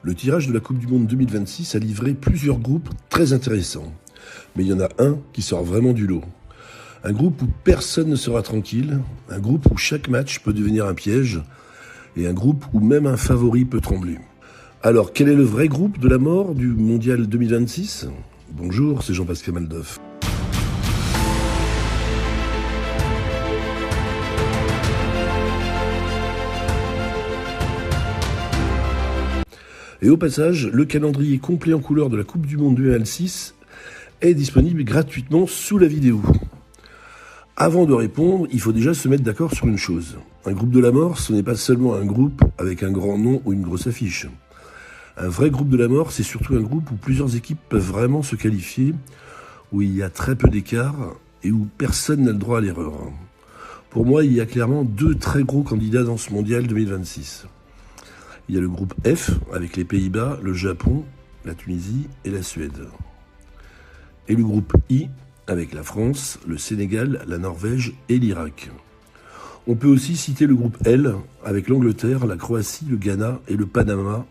Le tirage de la Coupe du Monde 2026 a livré plusieurs groupes très intéressants. Mais il y en a un qui sort vraiment du lot. Un groupe où personne ne sera tranquille, un groupe où chaque match peut devenir un piège, et un groupe où même un favori peut trembler. Alors, quel est le vrai groupe de la mort du Mondial 2026 ? Bonjour, c'est Jean-Pascal Maldoff. Et au passage, le calendrier complet en couleur de la Coupe du Monde 2026 est disponible gratuitement sous la vidéo. Avant de répondre, il faut déjà se mettre d'accord sur une chose. Un groupe de la mort, ce n'est pas seulement un groupe avec un grand nom ou une grosse affiche. Un vrai groupe de la mort, c'est surtout un groupe où plusieurs équipes peuvent vraiment se qualifier, où il y a très peu d'écart et où personne n'a le droit à l'erreur. Pour moi, il y a clairement deux très gros candidats dans ce mondial 2026. Il y a le groupe F, avec les Pays-Bas, le Japon, la Tunisie et la Suède. Et le groupe I, avec la France, le Sénégal, la Norvège et l'Irak. On peut aussi citer le groupe L, avec l'Angleterre, la Croatie, le Ghana et le Panama,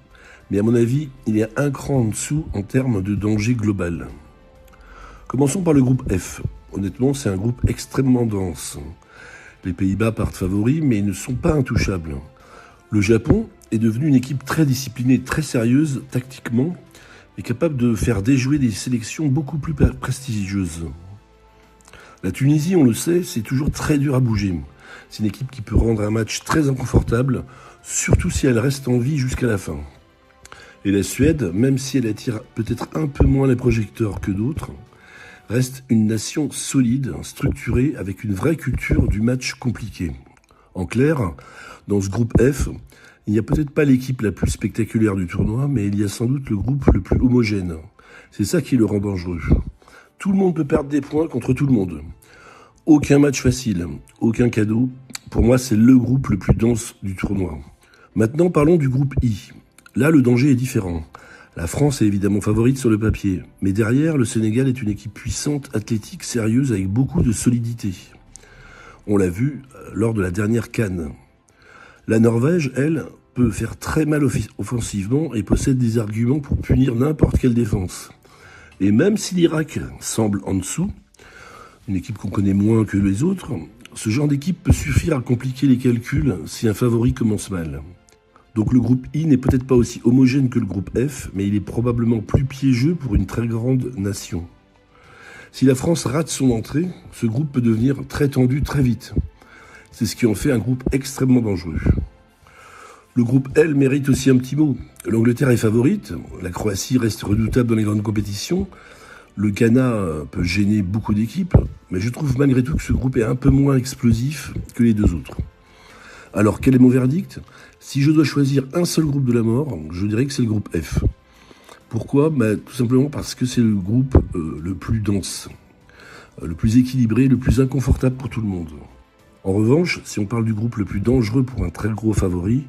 mais à mon avis, il y a un cran en dessous en termes de danger global. Commençons par le groupe F. Honnêtement, c'est un groupe extrêmement dense. Les Pays-Bas partent favoris, mais ils ne sont pas intouchables. Le Japon est devenu une équipe très disciplinée, très sérieuse tactiquement, et capable de faire déjouer des sélections beaucoup plus prestigieuses. La Tunisie, on le sait, c'est toujours très dur à bouger. C'est une équipe qui peut rendre un match très inconfortable, surtout si elle reste en vie jusqu'à la fin. Et la Suède, même si elle attire peut-être un peu moins les projecteurs que d'autres, reste une nation solide, structurée, avec une vraie culture du match compliqué. En clair, dans ce groupe F, il n'y a peut-être pas l'équipe la plus spectaculaire du tournoi, mais il y a sans doute le groupe le plus homogène. C'est ça qui le rend dangereux. Tout le monde peut perdre des points contre tout le monde. Aucun match facile, aucun cadeau. Pour moi, c'est le groupe le plus dense du tournoi. Maintenant, parlons du groupe I. Là, le danger est différent. La France est évidemment favorite sur le papier, mais derrière, le Sénégal est une équipe puissante, athlétique, sérieuse, avec beaucoup de solidité. On l'a vu lors de la dernière CAN. La Norvège, elle, peut faire très mal offensivement et possède des arguments pour punir n'importe quelle défense. Et même si l'Irak semble en dessous, une équipe qu'on connaît moins que les autres, ce genre d'équipe peut suffire à compliquer les calculs si un favori commence mal. Donc le groupe I n'est peut-être pas aussi homogène que le groupe F, mais il est probablement plus piégeux pour une très grande nation. Si la France rate son entrée, ce groupe peut devenir très tendu très vite. C'est ce qui en fait un groupe extrêmement dangereux. Le groupe L mérite aussi un petit mot. L'Angleterre est favorite, la Croatie reste redoutable dans les grandes compétitions, le Ghana peut gêner beaucoup d'équipes, mais je trouve malgré tout que ce groupe est un peu moins explosif que les deux autres. Alors quel est mon verdict ? Si je dois choisir un seul groupe de la mort, je dirais que c'est le groupe F. Pourquoi ? Tout simplement parce que c'est le groupe le plus dense, le plus équilibré, le plus inconfortable pour tout le monde. En revanche, si on parle du groupe le plus dangereux pour un très gros favori,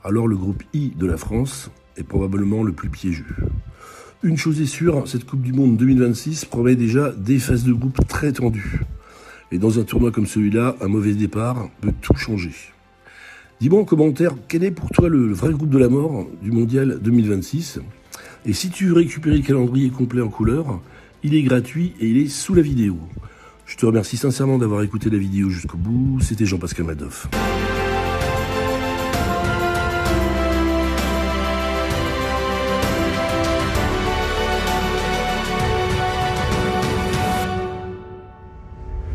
alors le groupe I de la France est probablement le plus piégeux. Une chose est sûre, cette Coupe du Monde 2026 promet déjà des phases de groupe très tendues. Et dans un tournoi comme celui-là, un mauvais départ peut tout changer. Dis-moi en commentaire, quel est pour toi le vrai groupe de la mort du Mondial 2026 ? Et si tu veux récupérer le calendrier complet en couleur, il est gratuit et il est sous la vidéo. Je te remercie sincèrement d'avoir écouté la vidéo jusqu'au bout. C'était Jean-Pascal Maldoff.